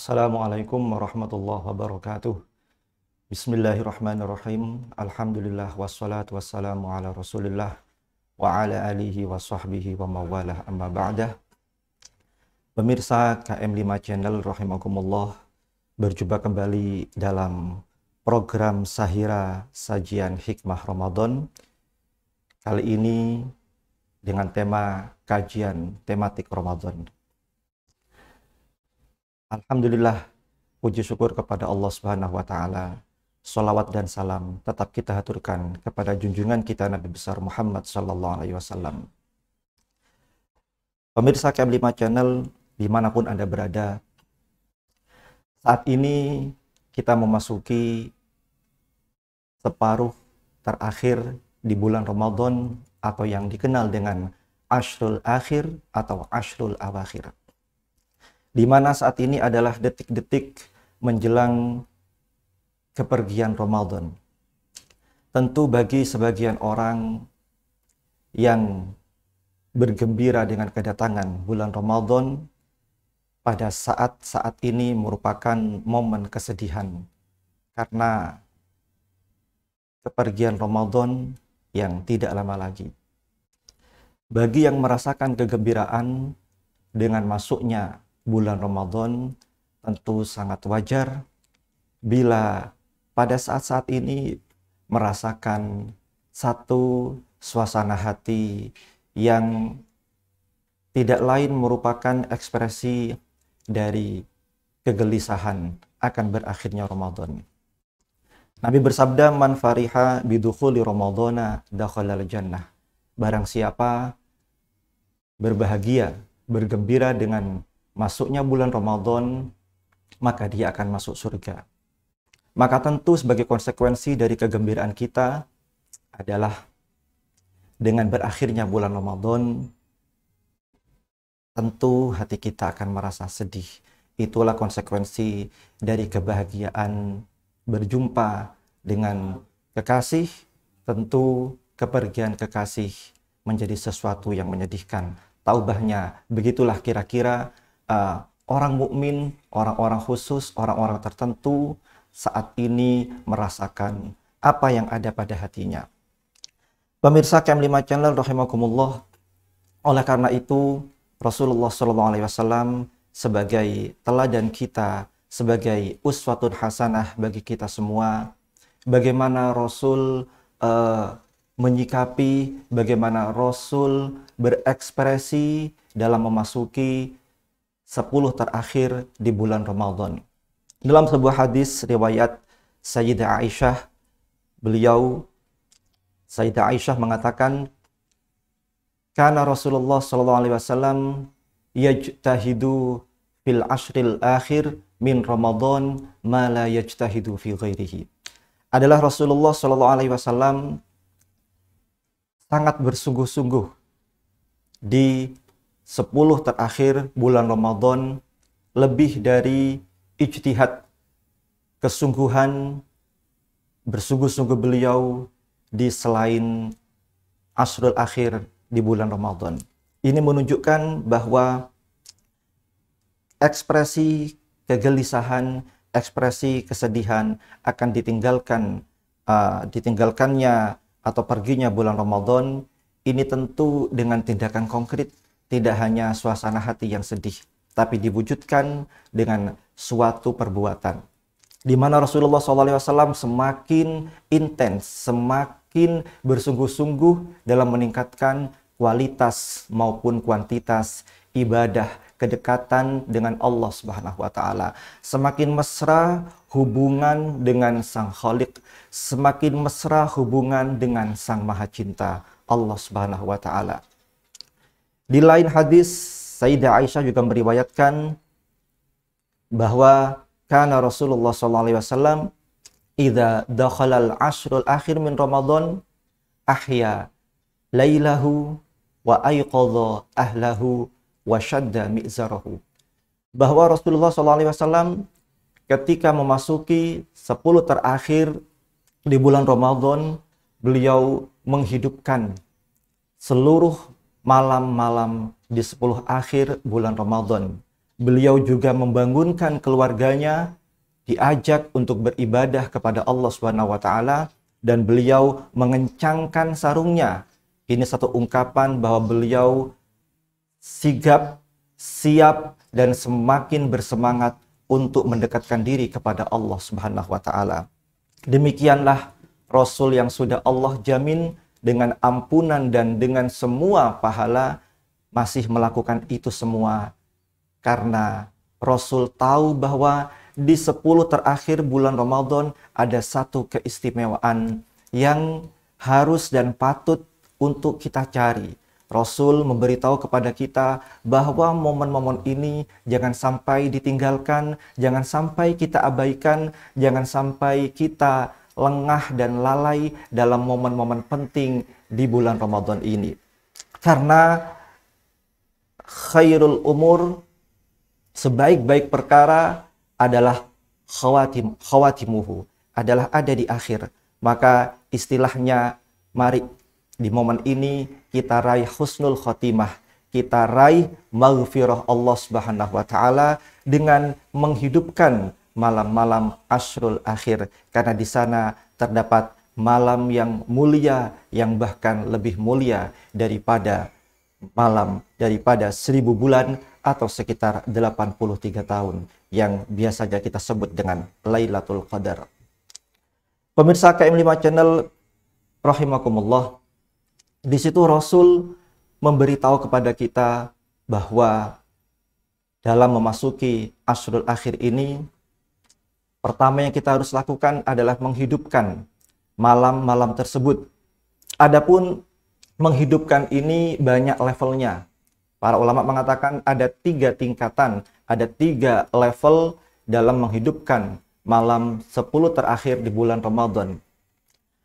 Assalamualaikum warahmatullahi wabarakatuh. Bismillahirrahmanirrahim. Alhamdulillah wassalatu wassalamu ala Rasulillah wa ala alihi wa sahbihi wa mawalah amma ba'dah. Pemirsa KM5 Channel rahimakumullah, berjumpa kembali dalam program Sahira Sajian Hikmah Ramadan. Kali ini dengan tema kajian tematik Ramadan. Alhamdulillah, puji syukur kepada Allah Subhanahu wa Ta'ala. Salawat dan salam tetap kita haturkan kepada junjungan kita Nabi besar Muhammad sallallahu alaihi wasallam. Pemirsa KM5 Channel dimanapun Anda berada, saat ini kita memasuki separuh terakhir di bulan Ramadan atau yang dikenal dengan Ashrul Akhir atau Ashrul Awakhir, di mana saat ini adalah detik-detik menjelang kepergian Ramadan. Tentu bagi sebagian orang yang bergembira dengan kedatangan bulan Ramadan, pada saat-saat ini merupakan momen kesedihan karena kepergian Ramadan yang tidak lama lagi. Bagi yang merasakan kegembiraan dengan masuknya bulan Ramadan, tentu sangat wajar bila pada saat-saat ini merasakan satu suasana hati yang tidak lain merupakan ekspresi dari kegelisahan akan berakhirnya Ramadan. Nabi bersabda, "Man fariha bidukhuli Ramadana dakhalal jannah." Barang siapa berbahagia, bergembira dengan masuknya bulan Ramadan, maka dia akan masuk surga. Maka tentu sebagai konsekuensi dari kegembiraan kita adalah dengan berakhirnya bulan Ramadan, tentu hati kita akan merasa sedih. Itulah konsekuensi dari kebahagiaan berjumpa dengan kekasih. Tentu kepergian kekasih menjadi sesuatu yang menyedihkan. Taubahnya begitulah kira-kira orang mukmin, orang-orang khusus, orang-orang tertentu saat ini merasakan apa yang ada pada hatinya. Pemirsa KM5 Channel rahimakumullah, oleh karena itu Rasulullah SAW sebagai teladan kita, sebagai uswatun hasanah bagi kita semua, bagaimana Rasul menyikapi, bagaimana Rasul berekspresi dalam memasuki 10 terakhir di bulan Ramadan. Dalam sebuah hadis riwayat Sayyidah Aisyah, Sayyidah Aisyah mengatakan, "Kana Rasulullah sallallahu alaihi wasallam yajtahidu fil ashril akhir min Ramadan ma la yajtahidu fi ghairihi." Adalah Rasulullah sallallahu alaihi wasallam sangat bersungguh-sungguh di 10 terakhir bulan Ramadan, lebih dari ijtihad, kesungguhan, bersungguh-sungguh beliau di selain Ashrul Akhir di bulan Ramadan. Ini menunjukkan bahwa ekspresi kegelisahan, ekspresi kesedihan akan ditinggalkannya atau perginya bulan Ramadan. Ini tentu dengan tindakan konkret, tidak hanya suasana hati yang sedih, tapi diwujudkan dengan suatu perbuatan, di mana Rasulullah SAW semakin intens, semakin bersungguh-sungguh dalam meningkatkan kualitas maupun kuantitas ibadah, kedekatan dengan Allah Subhanahu wa Ta'ala. Semakin mesra hubungan dengan Sang Khaliq, semakin mesra hubungan dengan Sang Maha Cinta, Allah Subhanahu wa Ta'ala. Di lain hadis, Sayyidah Aisyah juga meriwayatkan bahwa kana Rasulullah SAW idza dakhalal ashrul akhir min Ramadan ahya lailahu wa ayqadha ahlahu wa shadda mi'zarahu. Bahwa Rasulullah SAW ketika memasuki 10 terakhir di bulan Ramadan, beliau menghidupkan seluruh malam-malam di 10 akhir bulan Ramadan. beliau juga membangunkan keluarganya, diajak untuk beribadah kepada Allah Subhanahu wa taala, dan beliau mengencangkan sarungnya. Ini satu ungkapan bahwa beliau sigap, siap, dan semakin bersemangat untuk mendekatkan diri kepada Allah Subhanahu wa taala. Demikianlah Rasul yang sudah Allah jamin dengan ampunan dan dengan semua pahala masih melakukan itu semua karena Rasul tahu bahwa di 10 terakhir bulan Ramadan ada satu keistimewaan yang harus dan patut untuk kita cari. Rasul memberitahu kepada kita bahwa momen-momen ini jangan sampai ditinggalkan, jangan sampai kita abaikan, jangan sampai kita lengah dan lalai dalam momen-momen penting di bulan Ramadan ini. Karena khairul umur, sebaik-baik perkara adalah khawatimuhu, adalah ada di akhir. Maka istilahnya, mari di momen ini kita raih husnul khotimah, kita raih maghfirah Allah Subhanahu wa taala dengan menghidupkan malam-malam Ashrul Akhir, karena di sana terdapat malam yang mulia, yang bahkan lebih mulia daripada 1000 bulan atau sekitar 83 tahun yang biasanya kita sebut dengan Lailatul Qadar. Pemirsa KM5 Channel rahimakumullah, di situ Rasul memberitahu kepada kita bahwa dalam memasuki Ashrul Akhir ini, pertama yang kita harus lakukan adalah menghidupkan malam-malam tersebut. Adapun menghidupkan ini banyak levelnya. Para ulama mengatakan ada 3 tingkatan, ada 3 level dalam menghidupkan malam 10 terakhir di bulan Ramadan.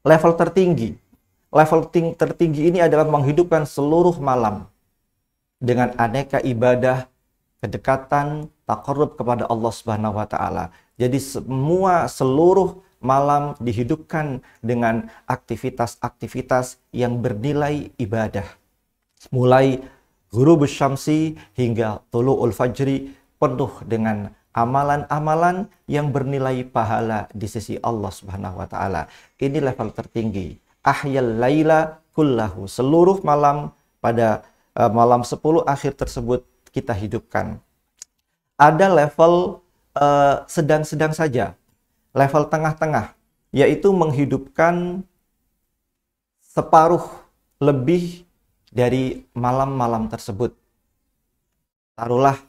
Level tertinggi ini adalah menghidupkan seluruh malam dengan aneka ibadah, kedekatan, taqarrub kepada Allah Subhanahu wa taala. Jadi seluruh malam dihidupkan dengan aktivitas-aktivitas yang bernilai ibadah. Mulai ghurubus syamsi hingga tulu'ul fajri, penuh dengan amalan-amalan yang bernilai pahala di sisi Allah Subhanahu wa taala. Ini level tertinggi. Ahyal laila kullahu, seluruh malam pada malam 10 akhir tersebut kita hidupkan. Ada level sedang-sedang saja, level tengah-tengah, yaitu menghidupkan separuh lebih dari malam-malam tersebut. Taruhlah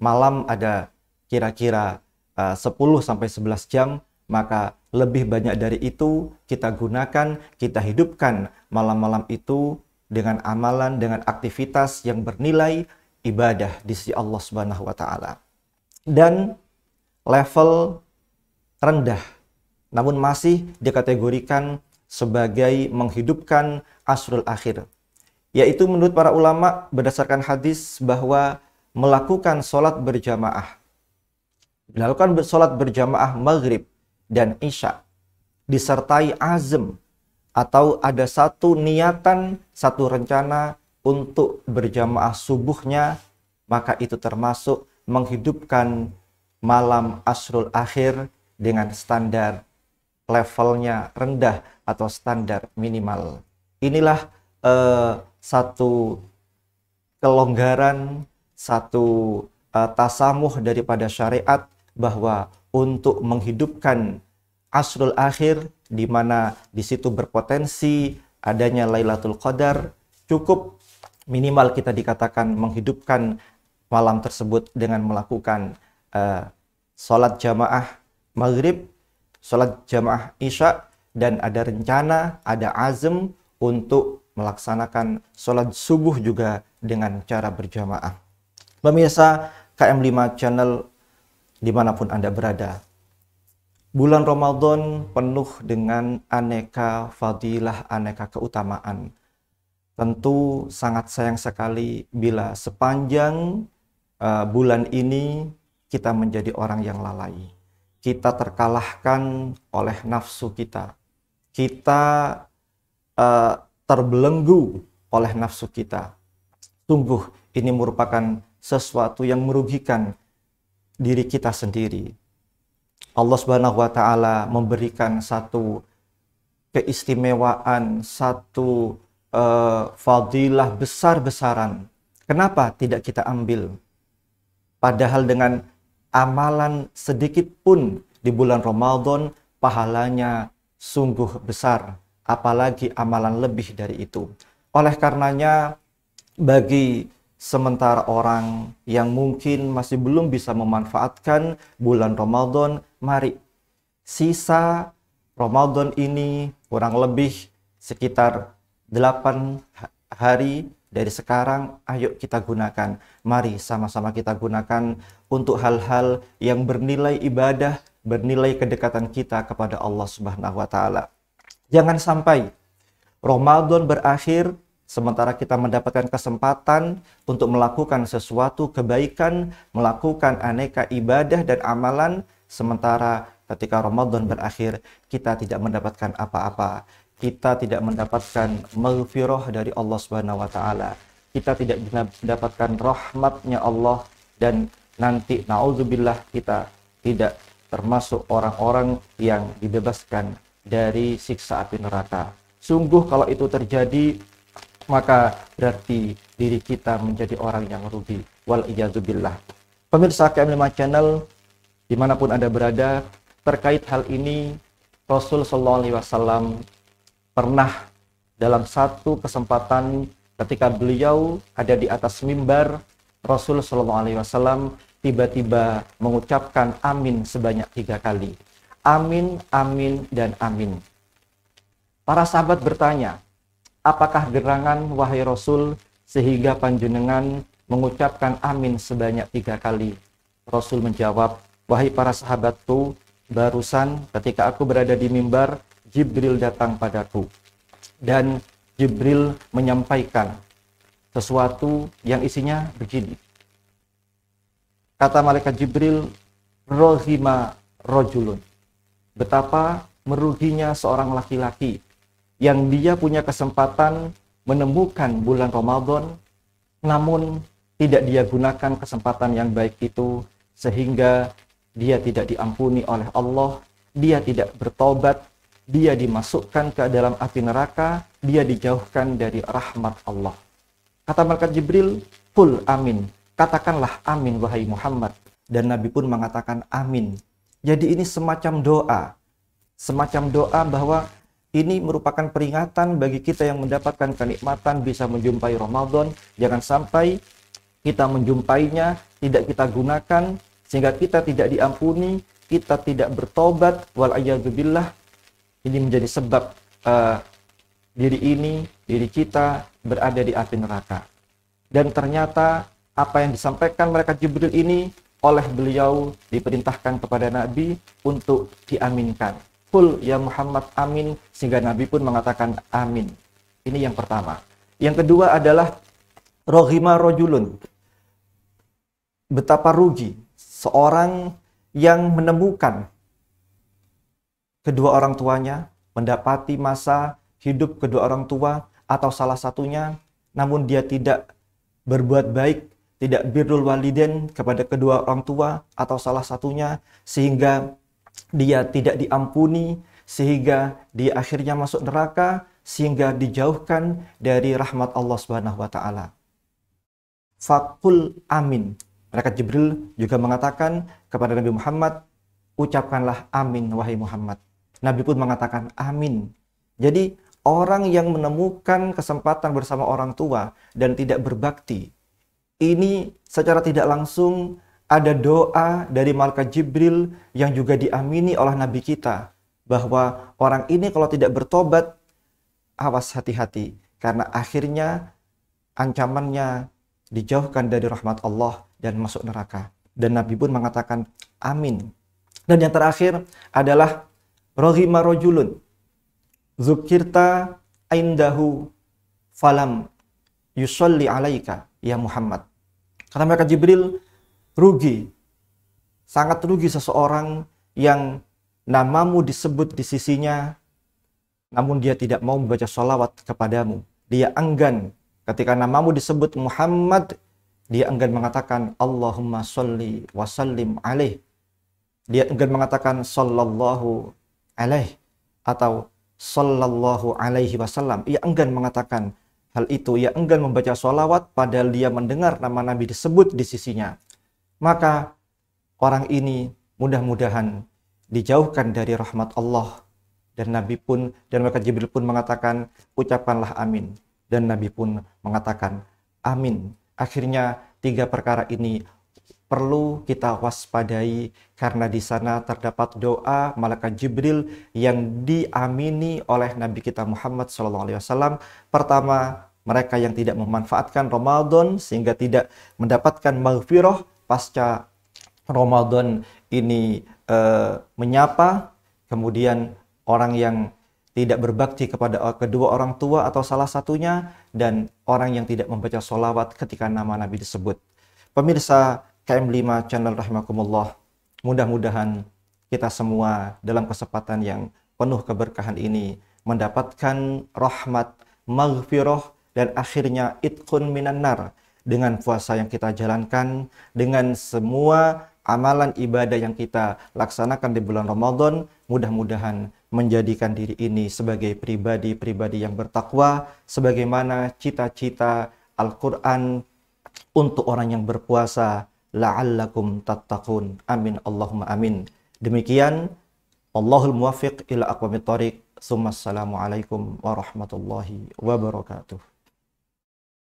malam ada kira-kira 10-11 jam, maka lebih banyak dari itu kita gunakan, kita hidupkan malam-malam itu dengan amalan, dengan aktivitas yang bernilai ibadah di sisi Allah Subhanahu wa taala. Dan level rendah, namun masih dikategorikan sebagai menghidupkan Ashrul Akhir, yaitu menurut para ulama berdasarkan hadis bahwa melakukan sholat berjamaah, maghrib dan isya disertai azm atau ada satu niatan, satu rencana untuk berjamaah subuhnya, maka itu termasuk menghidupkan malam Ashrul Akhir dengan standar levelnya rendah atau standar minimal. Inilah satu kelonggaran, satu tasamuh daripada syariat bahwa untuk menghidupkan Ashrul Akhir, di mana di situ berpotensi adanya Lailatul Qadar, cukup minimal kita dikatakan menghidupkan malam tersebut dengan melakukan sholat jamaah maghrib, sholat jamaah isya, dan ada rencana, ada azm untuk melaksanakan sholat subuh juga dengan cara berjamaah. Pemirsa KM5 Channel dimanapun Anda berada, bulan Ramadan penuh dengan aneka fadilah, aneka keutamaan. Tentu sangat sayang sekali bila sepanjang bulan ini kita menjadi orang yang lalai. Kita terkalahkan oleh nafsu kita. Kita terbelenggu oleh nafsu kita. Sungguh ini merupakan sesuatu yang merugikan diri kita sendiri. Allah Subhanahu wa taala memberikan satu keistimewaan, satu fadilah besar-besaran. Kenapa tidak kita ambil? Padahal dengan amalan sedikit pun di bulan Ramadan, pahalanya sungguh besar, apalagi amalan lebih dari itu. Oleh karenanya, bagi sementara orang yang mungkin masih belum bisa memanfaatkan bulan Ramadan, mari sisa Ramadan ini kurang lebih sekitar 8 hari dari sekarang, ayo kita gunakan. Mari sama-sama kita gunakan untuk hal-hal yang bernilai ibadah, bernilai kedekatan kita kepada Allah Subhanahu wa taala. Jangan sampai Ramadan berakhir sementara kita mendapatkan kesempatan untuk melakukan sesuatu kebaikan, melakukan aneka ibadah dan amalan, sementara ketika Ramadan berakhir kita tidak mendapatkan apa-apa. Kita tidak mendapatkan maghfirah dari Allah Subhanahu wa taala. Kita tidak mendapatkan rahmatnya Allah, dan nanti naudzubillah kita tidak termasuk orang-orang yang dibebaskan dari siksa api neraka. Sungguh kalau itu terjadi, maka berarti diri kita menjadi orang yang rugi. Wal iyadzubillah. Pemirsa KM5 Channel, dimanapun Anda berada, terkait hal ini, Rasul Sallallahu Alaihi Wasallam pernah dalam satu kesempatan ketika beliau ada di atas mimbar, Rasul Sallallahu Alaihi Wasallam tiba-tiba mengucapkan amin sebanyak 3 kali. Amin, amin, dan amin. Para sahabat bertanya, apakah gerangan wahai Rasul sehingga panjenengan mengucapkan amin sebanyak 3 kali? Rasul menjawab, wahai para sahabatku, barusan ketika aku berada di mimbar, Jibril datang padaku dan Jibril menyampaikan sesuatu yang isinya begini. Kata malaikat Jibril, rohima rojulun. Betapa meruginya seorang laki-laki yang dia punya kesempatan menemukan bulan Ramadan, namun tidak dia gunakan kesempatan yang baik itu, sehingga dia tidak diampuni oleh Allah, dia tidak bertobat, dia dimasukkan ke dalam api neraka, dia dijauhkan dari rahmat Allah. Kata malaikat Jibril, qul amin. Katakanlah amin wahai Muhammad. Dan Nabi pun mengatakan amin. Jadi ini semacam doa bahwa ini merupakan peringatan bagi kita yang mendapatkan kenikmatan bisa menjumpai Ramadan. Jangan sampai kita menjumpainya, tidak kita gunakan, sehingga kita tidak diampuni, kita tidak bertobat, wal'iyadzubillah. Ini menjadi sebab diri kita berada di api neraka. Dan ternyata apa yang disampaikan malaikat Jibril ini oleh beliau diperintahkan kepada Nabi untuk diaminkan. Qul ya Muhammad amin, sehingga Nabi pun mengatakan amin. Ini yang pertama. Yang kedua adalah rohima rojulun. Betapa rugi seorang yang menemukan kedua orang tuanya, mendapati masa hidup kedua orang tua atau salah satunya, namun dia tidak berbuat baik, tidak birrul walidain kepada kedua orang tua atau salah satunya, sehingga dia tidak diampuni, sehingga dia akhirnya masuk neraka, sehingga dijauhkan dari rahmat Allah Subhanahu wa taala. Faqul amin. Malaikat Jibril juga mengatakan kepada Nabi Muhammad, ucapkanlah amin wahai Muhammad. Nabi pun mengatakan amin. Jadi orang yang menemukan kesempatan bersama orang tua dan tidak berbakti, ini secara tidak langsung ada doa dari malaikat Jibril yang juga diamini oleh Nabi kita, bahwa orang ini kalau tidak bertobat, awas hati-hati, karena akhirnya ancamannya dijauhkan dari rahmat Allah dan masuk neraka. Dan Nabi pun mengatakan amin. Dan yang terakhir adalah rohima rojulun zukirta indahu falam yusolli alaika ya Muhammad. Kata malaikat Jibril, rugi, sangat rugi seseorang yang namamu disebut di sisinya, namun dia tidak mau membaca sholawat kepadamu. Dia enggan ketika namamu disebut Muhammad, Dia enggan mengatakan Allahumma sholli wa sallim alaih. Dia enggan mengatakan sallallahu alaih atau sallallahu alaihi wasallam. Ia enggan mengatakan hal itu. Ia enggan membaca sholawat padahal dia mendengar nama Nabi disebut di sisinya. Maka orang ini mudah-mudahan dijauhkan dari rahmat Allah. Dan Nabi pun, dan malaikat Jibril pun mengatakan, ucapkanlah amin. Dan Nabi pun mengatakan amin. Akhirnya 3 perkara ini perlu kita waspadai karena di sana terdapat doa malaikat Jibril yang diamini oleh Nabi kita Muhammad SAW. Pertama, mereka yang tidak memanfaatkan Ramadan sehingga tidak mendapatkan maghfirah pasca Ramadan ini menyapa. Kemudian orang yang tidak berbakti kepada kedua orang tua atau salah satunya, dan orang yang tidak membaca sholawat ketika nama Nabi disebut. Pemirsa KM5 channel rahimakumullah, mudah-mudahan kita semua dalam kesempatan yang penuh keberkahan ini mendapatkan rahmat, maghfirah, dan akhirnya itqun minan nar dengan puasa yang kita jalankan, dengan semua amalan ibadah yang kita laksanakan di bulan Ramadan. Mudah-mudahan menjadikan diri ini sebagai pribadi-pribadi yang bertakwa, sebagaimana cita-cita Al-Quran untuk orang yang berpuasa, la'allakum tattaqun. Amin Allahumma amin. Demikian, Allahul muwaffiq ila aqwamit thoriq. Assalamualaikum warahmatullahi wabarakatuh.